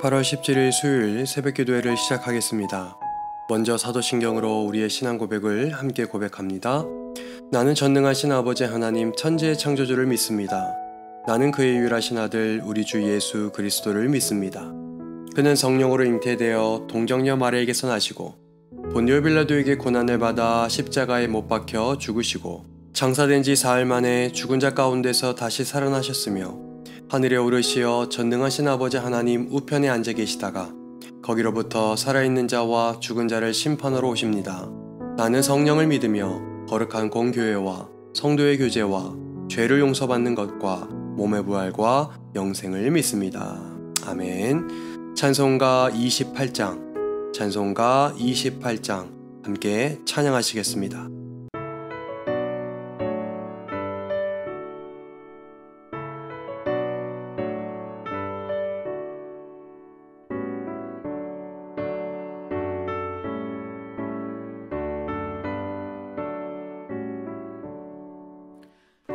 8월 17일 수요일 새벽기도회를 시작하겠습니다. 먼저 사도신경으로 우리의 신앙 고백을 함께 고백합니다. 나는 전능하신 아버지 하나님 천지의 창조주를 믿습니다. 나는 그의 유일하신 아들 우리 주 예수 그리스도를 믿습니다. 그는 성령으로 잉태되어 동정녀 마리아에게서 나시고 본디오 빌라도에게 고난을 받아 십자가에 못 박혀 죽으시고 장사된 지 사흘 만에 죽은 자 가운데서 다시 살아나셨으며 하늘에 오르시어 전능하신 아버지 하나님 우편에 앉아 계시다가 거기로부터 살아있는 자와 죽은 자를 심판하러 오십니다. 나는 성령을 믿으며 거룩한 공교회와 성도의 교제와 죄를 용서받는 것과 몸의 부활과 영생을 믿습니다. 아멘. 찬송가 28장 함께 찬양하시겠습니다.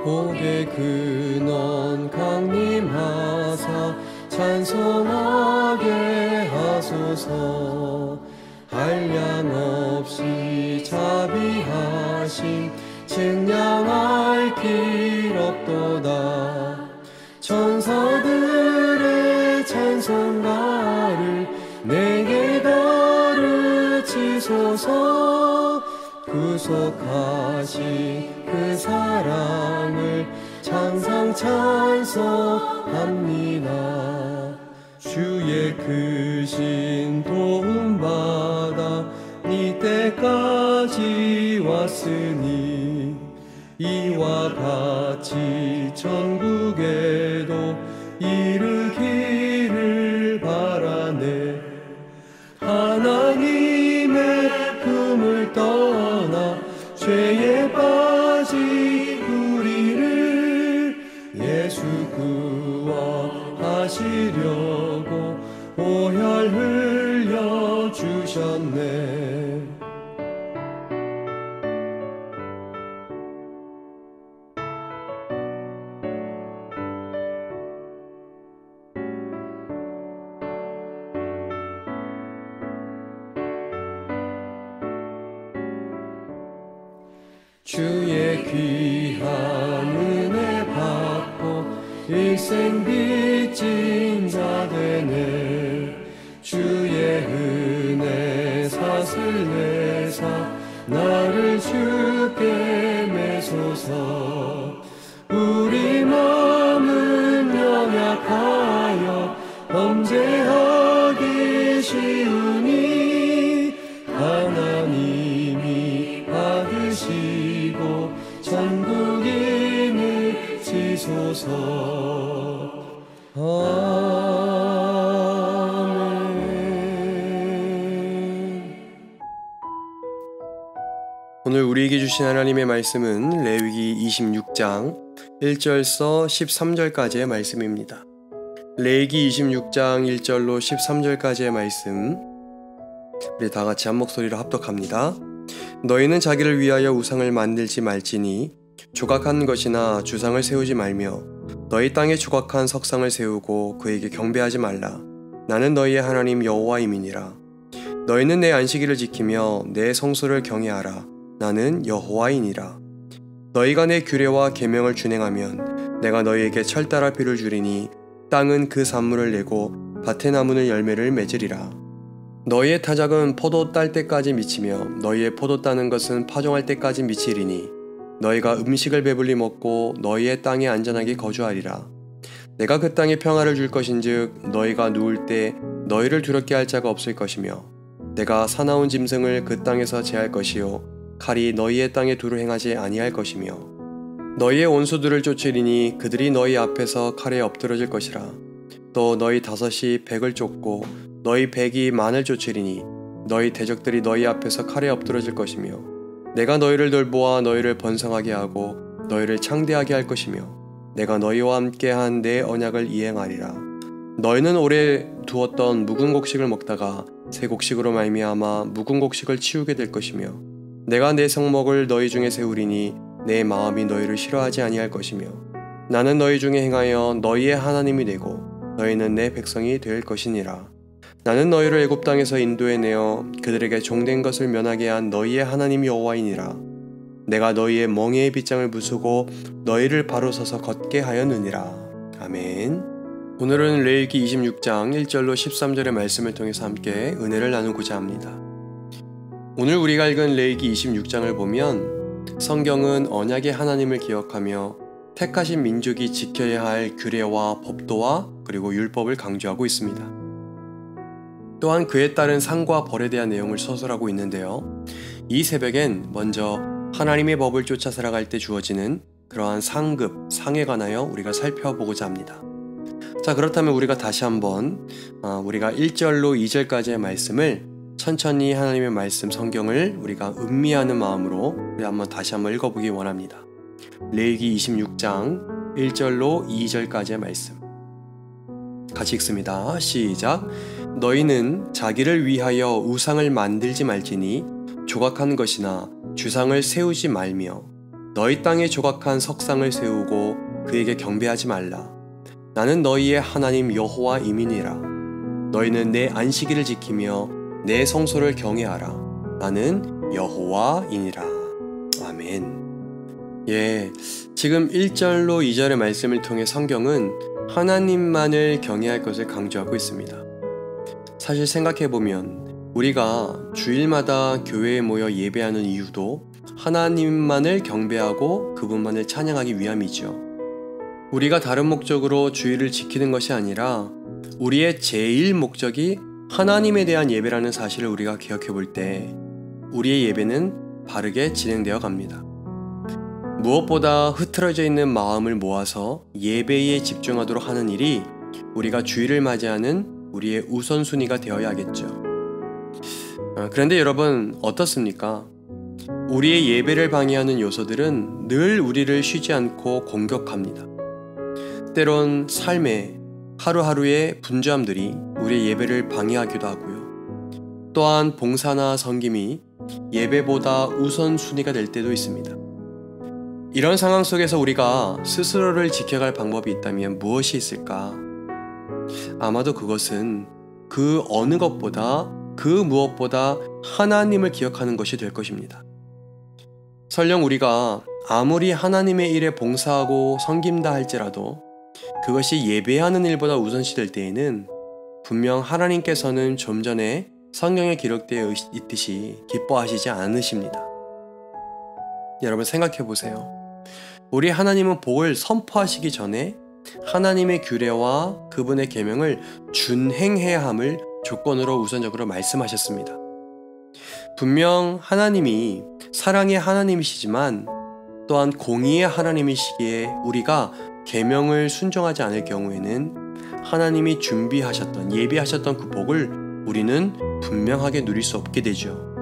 복의 근원 강림하사 찬송하게 하소서. 한량없이 자비하심 측량할 길 없도다. 천사들의 찬송가를 내게 가르치소서. 구속하신 그 사랑을 항상 찬송합니다. 주의 크신 도움받아 이때까지 왔으니 이와 같이 전국에도 이르기를 바라네. 하나님의 품을 떠나 죄에 빠진 우리를 예수 구원하시려고 보혈 흘려 주셨네. 주의 귀한 은혜 받고 일생 빚진 자 되네. 주의 은혜 사슬 내사 나를 주께 매소서. 우리 마음은 연약하여 범죄하기 쉬우니 하나님이 받으시고 천국임을 지소서. 아멘. 오늘 우리에게 주신 하나님의 말씀은 레위기 26장 1절서 13절까지의 말씀입니다. 레위기 26장 1절로 13절까지의 말씀, 우리 다 같이 한 목소리로 합독합니다. 너희는 자기를 위하여 우상을 만들지 말지니 조각한 것이나 주상을 세우지 말며 너희 땅에 조각한 석상을 세우고 그에게 경배하지 말라. 나는 너희의 하나님 여호와임이니라. 너희는 내 안식일을 지키며 내 성수를 경외하라. 나는 여호와이니라. 너희가 내 규례와 계명을 준행하면 내가 너희에게 철달아 비를 주리니 땅은 그 산물을 내고 밭의 나무는 열매를 맺으리라. 너희의 타작은 포도 딸 때까지 미치며 너희의 포도 따는 것은 파종할 때까지 미치리니 너희가 음식을 배불리 먹고 너희의 땅에 안전하게 거주하리라. 내가 그 땅에 평화를 줄 것인즉 너희가 누울 때 너희를 두렵게 할 자가 없을 것이며 내가 사나운 짐승을 그 땅에서 제할 것이요 칼이 너희의 땅에 두루 행하지 아니할 것이며 너희의 원수들을 쫓으리니 그들이 너희 앞에서 칼에 엎드러질 것이라. 또 너희 다섯이 백을 쫓고 너희 백이 만을 쫓으리니 너희 대적들이 너희 앞에서 칼에 엎드러질 것이며 내가 너희를 돌보아 너희를 번성하게 하고 너희를 창대하게 할 것이며 내가 너희와 함께한 내 언약을 이행하리라. 너희는 오래 두었던 묵은 곡식을 먹다가 새 곡식으로 말미암아 묵은 곡식을 치우게 될 것이며 내가 내 성목을 너희 중에 세우리니 내 마음이 너희를 싫어하지 아니할 것이며 나는 너희 중에 행하여 너희의 하나님이 되고 너희는 내 백성이 될 것이니라. 나는 너희를 애굽 땅에서 인도해내어 그들에게 종된 것을 면하게 한 너희의 하나님 여호와이니라. 내가 너희의 멍에의 빗장을 부수고 너희를 바로 서서 걷게 하였느니라. 아멘. 오늘은 레위기 26장 1절로 13절의 말씀을 통해서 함께 은혜를 나누고자 합니다. 오늘 우리가 읽은 레위기 26장을 보면 성경은 언약의 하나님을 기억하며 택하신 민족이 지켜야 할 규례와 법도와 그리고 율법을 강조하고 있습니다. 또한 그에 따른 상과 벌에 대한 내용을 서술하고 있는데요. 이 새벽엔 먼저 하나님의 법을 쫓아 살아갈 때 주어지는 그러한 상급, 상에 관하여 우리가 살펴보고자 합니다. 자, 그렇다면 우리가 다시 한번 우리가 1절로 2절까지의 말씀을 천천히 하나님의 말씀 성경을 우리가 음미하는 마음으로 우리 다시 한번 읽어보기 원합니다. 레위기 26장 1절로 2절까지의 말씀 같이 읽습니다. 시작. 너희는 자기를 위하여 우상을 만들지 말지니 조각한 것이나 주상을 세우지 말며 너희 땅에 조각한 석상을 세우고 그에게 경배하지 말라. 나는 너희의 하나님 여호와임이니라. 너희는 내 안식일을 지키며 내 성소를 경외하라. 나는 여호와이니라. 아멘. 지금 1절로 2절의 말씀을 통해 성경은 하나님만을 경외할 것을 강조하고 있습니다. 사실 생각해보면 우리가 주일마다 교회에 모여 예배하는 이유도 하나님만을 경배하고 그분만을 찬양하기 위함이죠. 우리가 다른 목적으로 주일을 지키는 것이 아니라 우리의 제일 목적이 하나님에 대한 예배라는 사실을 우리가 기억해 볼 때 우리의 예배는 바르게 진행되어 갑니다. 무엇보다 흐트러져 있는 마음을 모아서 예배에 집중하도록 하는 일이 우리가 주일을 맞이하는 우리의 우선순위가 되어야겠죠. 그런데 여러분 어떻습니까? 우리의 예배를 방해하는 요소들은 늘 우리를 쉬지 않고 공격합니다. 때론 삶의 하루하루의 분주함들이 우리의 예배를 방해하기도 하고요. 또한 봉사나 섬김이 예배보다 우선순위가 될 때도 있습니다. 이런 상황 속에서 우리가 스스로를 지켜갈 방법이 있다면 무엇이 있을까? 아마도 그것은 그 어느 것보다 그 무엇보다 하나님을 기억하는 것이 될 것입니다. 설령 우리가 아무리 하나님의 일에 봉사하고 섬긴다 할지라도 그것이 예배하는 일보다 우선시 될 때에는 분명 하나님께서는 좀 전에 성경에 기록되어 있듯이 기뻐하시지 않으십니다. 여러분 생각해 보세요. 우리 하나님은 복을 선포하시기 전에 하나님의 규례와 그분의 계명을 준행해야 함을 조건으로 우선적으로 말씀하셨습니다. 분명 하나님이 사랑의 하나님이시지만 또한 공의의 하나님이시기에 우리가 계명을 순종하지 않을 경우에는 하나님이 준비하셨던 예비하셨던 그 복을 우리는 분명하게 누릴 수 없게 되죠.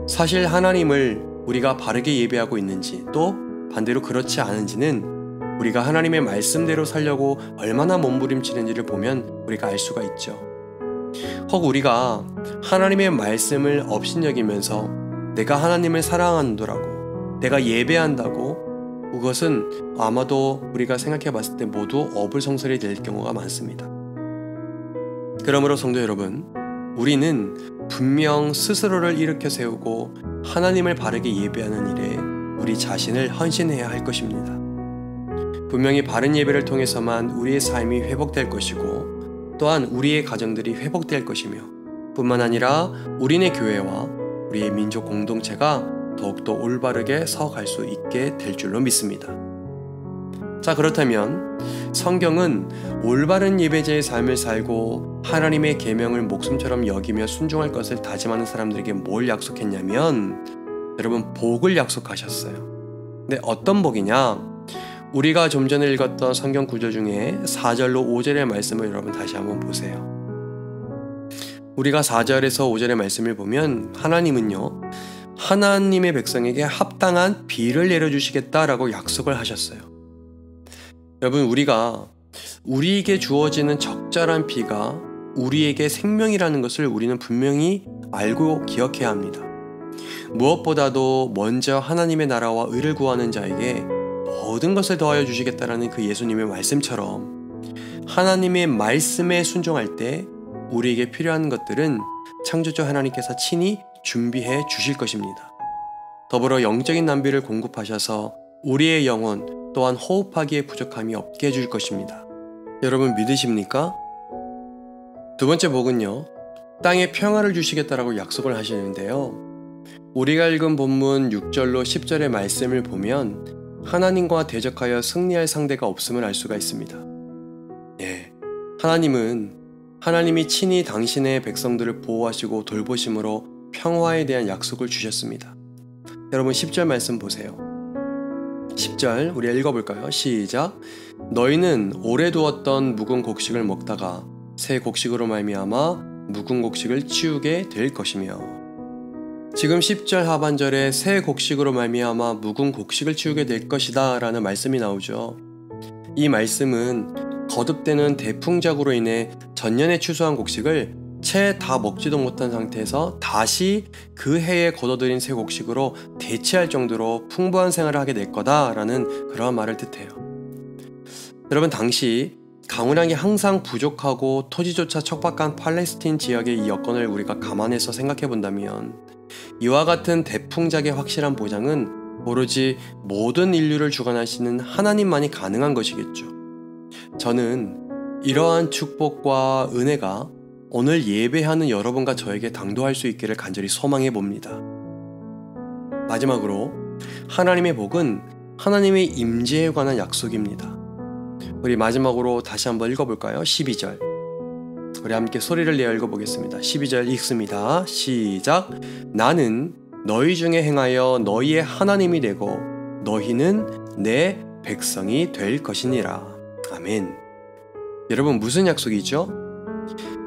사실 하나님을 우리가 바르게 예배하고 있는지 또 반대로 그렇지 않은지는 우리가 하나님의 말씀대로 살려고 얼마나 몸부림치는지를 보면 우리가 알 수가 있죠. 혹 우리가 하나님의 말씀을 업신여기면서 내가 하나님을 사랑한다고 내가 예배한다고 그것은 아마도 우리가 생각해 봤을 때 모두 어불성설이 될 경우가 많습니다. 그러므로 성도 여러분, 우리는 분명 스스로를 일으켜 세우고 하나님을 바르게 예배하는 일에 우리 자신을 헌신해야 할 것입니다. 분명히 바른 예배를 통해서만 우리의 삶이 회복될 것이고 또한 우리의 가정들이 회복될 것이며 뿐만 아니라 우리네 교회와 우리의 민족 공동체가 더욱더 올바르게 서갈 수 있게 될 줄로 믿습니다. 자, 그렇다면 성경은 올바른 예배자의 삶을 살고 하나님의 계명을 목숨처럼 여기며 순종할 것을 다짐하는 사람들에게 뭘 약속했냐면 여러분 복을 약속하셨어요. 근데 어떤 복이냐? 우리가 좀 전에 읽었던 성경 구절 중에 4절로 5절의 말씀을 여러분 다시 한번 보세요. 우리가 4절에서 5절의 말씀을 보면 하나님은요 하나님의 백성에게 합당한 비를 내려주시겠다라고 약속을 하셨어요. 여러분 우리가 우리에게 주어지는 적절한 비가 우리에게 생명이라는 것을 우리는 분명히 알고 기억해야 합니다. 무엇보다도 먼저 하나님의 나라와 의를 구하는 자에게 모든 것을 더하여 주시겠다라는 그 예수님의 말씀처럼 하나님의 말씀에 순종할 때 우리에게 필요한 것들은 창조주 하나님께서 친히 준비해 주실 것입니다. 더불어 영적인 남비를 공급하셔서 우리의 영혼 또한 호흡하기에 부족함이 없게 해줄 것입니다. 여러분 믿으십니까? 두 번째 복은요, 땅에 평화를 주시겠다라고 약속을 하시는데요. 우리가 읽은 본문 6절로 10절의 말씀을 보면 하나님과 대적하여 승리할 상대가 없음을 알 수가 있습니다. 하나님이 친히 당신의 백성들을 보호하시고 돌보심으로 평화에 대한 약속을 주셨습니다. 여러분 10절 말씀 보세요. 10절 우리 읽어볼까요? 시작. 너희는 오래 두었던 묵은 곡식을 먹다가 새 곡식으로 말미암아 묵은 곡식을 치우게 될 것이며. 지금 10절 하반절에 새 곡식으로 말미암아 묵은 곡식을 치우게 될 것이다 라는 말씀이 나오죠. 이 말씀은 거듭되는 대풍작으로 인해 전년에 추수한 곡식을 채 다 먹지도 못한 상태에서 다시 그 해에 거둬들인 새 곡식으로 대체할 정도로 풍부한 생활을 하게 될 거다라는 그런 말을 뜻해요. 여러분 당시 강우량이 항상 부족하고 토지조차 척박한 팔레스틴 지역의 이 여건을 우리가 감안해서 생각해 본다면 이와 같은 대풍작의 확실한 보장은 오로지 모든 인류를 주관하시는 하나님만이 가능한 것이겠죠. 저는 이러한 축복과 은혜가 오늘 예배하는 여러분과 저에게 당도할 수 있기를 간절히 소망해 봅니다. 마지막으로 하나님의 복은 하나님의 임재에 관한 약속입니다. 우리 마지막으로 다시 한번 읽어볼까요? 12절 우리 함께 소리를 내어 읽어보겠습니다. 12절 읽습니다. 시작. 나는 너희 중에 행하여 너희의 하나님이 되고 너희는 내 백성이 될 것이니라. 아멘. 여러분 무슨 약속이죠?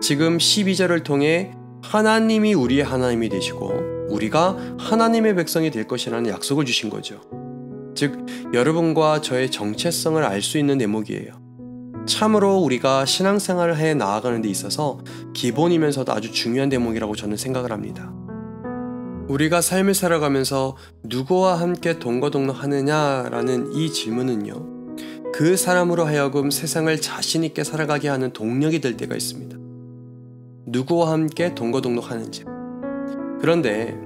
지금 12절을 통해 하나님이 우리의 하나님이 되시고 우리가 하나님의 백성이 될 것이라는 약속을 주신 거죠. 즉 여러분과 저의 정체성을 알 수 있는 대목이에요. 참으로 우리가 신앙생활을 해 나아가는 데 있어서 기본이면서도 아주 중요한 대목이라고 저는 생각을 합니다. 우리가 삶을 살아가면서 누구와 함께 동거동락하느냐라는 이 질문은요, 그 사람으로 하여금 세상을 자신 있게 살아가게 하는 동력이 될 때가 있습니다. 누구와 함께 동거동락하는지. 그런데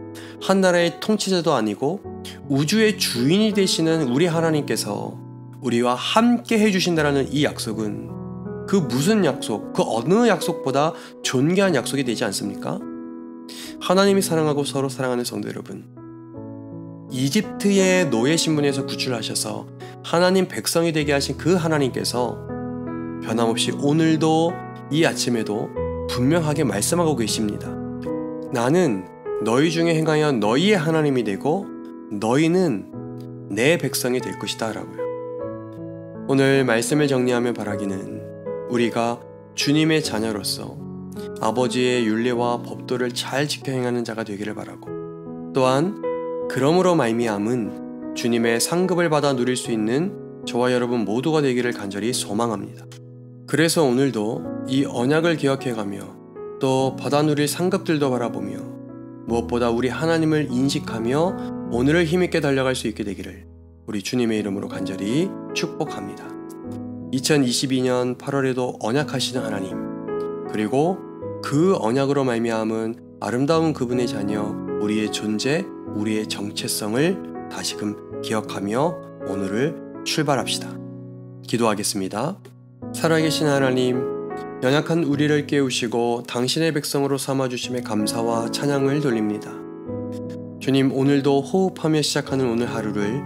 한 나라의 통치자도 아니고 우주의 주인이 되시는 우리 하나님께서 우리와 함께 해주신다라는 이 약속은 그 무슨 약속, 그 어느 약속보다 존귀한 약속이 되지 않습니까? 하나님이 사랑하고 서로 사랑하는 성도 여러분, 이집트의 노예 신분에서 구출하셔서 하나님 백성이 되게 하신 그 하나님께서 변함없이 오늘도 이 아침에도 분명하게 말씀하고 계십니다. 나는 너희 중에 행하여 너희의 하나님이 되고 너희는 내 백성이 될 것이다 라고요. 오늘 말씀을 정리하며 바라기는 우리가 주님의 자녀로서 아버지의 율례와 법도를 잘 지켜 행하는 자가 되기를 바라고, 또한 그러므로 말미암은 주님의 상급을 받아 누릴 수 있는 저와 여러분 모두가 되기를 간절히 소망합니다. 그래서 오늘도 이 언약을 기억해가며 또 받아 누릴 상급들도 바라보며 무엇보다 우리 하나님을 인식하며 오늘을 힘있게 달려갈 수 있게 되기를 우리 주님의 이름으로 간절히 축복합니다. 2022년 8월에도 언약하시는 하나님, 그리고 그 언약으로 말미암은 아름다운 그분의 자녀, 우리의 존재, 우리의 정체성을 다시금 기억하며 오늘을 출발합시다. 기도하겠습니다. 살아계신 하나님, 연약한 우리를 깨우시고 당신의 백성으로 삼아주심에 감사와 찬양을 돌립니다. 주님, 오늘도 호흡하며 시작하는 오늘 하루를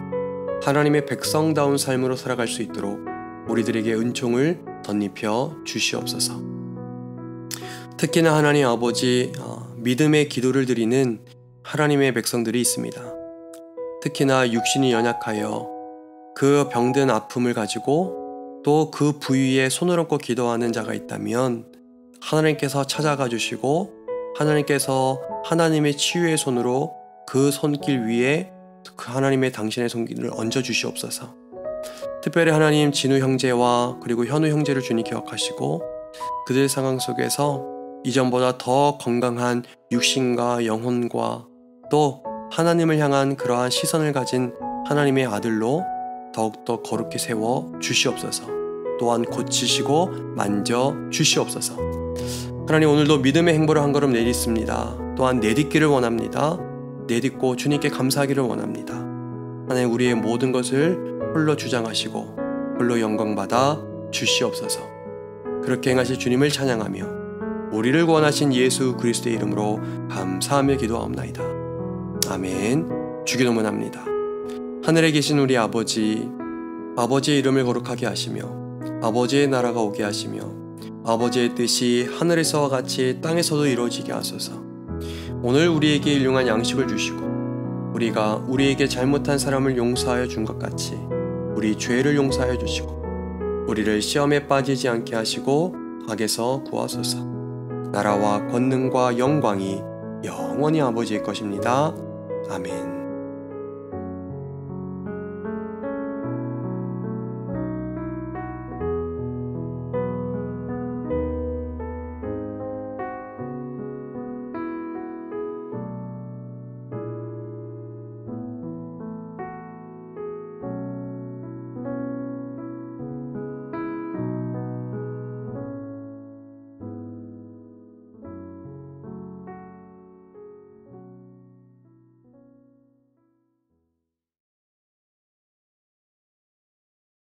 하나님의 백성다운 삶으로 살아갈 수 있도록 우리들에게 은총을 덧입혀 주시옵소서. 특히나 하나님 아버지, 믿음의 기도를 드리는 하나님의 백성들이 있습니다. 특히나 육신이 연약하여 그 병든 아픔을 가지고 또 그 부위에 손을 얹고 기도하는 자가 있다면 하나님께서 찾아가 주시고 하나님께서 하나님의 치유의 손으로 그 손길 위에 그 하나님의 당신의 손길을 얹어 주시옵소서. 특별히 하나님 진우 형제와 그리고 현우 형제를 주님 기억하시고 그들 상황 속에서 이전보다 더 건강한 육신과 영혼과 또 하나님을 향한 그러한 시선을 가진 하나님의 아들로 더욱더 거룩히 세워 주시옵소서. 또한 고치시고 만져 주시옵소서. 하나님, 오늘도 믿음의 행보를 한 걸음 내딛습니다. 또한 내딛기를 원합니다. 내딛고 주님께 감사하기를 원합니다. 하나님, 우리의 모든 것을 홀로 주장하시고 홀로 영광받아 주시옵소서. 그렇게 행하실 주님을 찬양하며 우리를 구원하신 예수 그리스도의 이름으로 감사하며 기도하옵나이다. 아멘. 주기도문 합니다. 하늘에 계신 우리 아버지, 아버지의 이름을 거룩하게 하시며 아버지의 나라가 오게 하시며 아버지의 뜻이 하늘에서와 같이 땅에서도 이루어지게 하소서. 오늘 우리에게 일용할 양식을 주시고 우리가 우리에게 잘못한 사람을 용서하여 준 것 같이 우리 죄를 용서하여 주시고 우리를 시험에 빠지지 않게 하시고 악에서 구하소서. 나라와 권능과 영광이 영원히 아버지의 것입니다. 아멘.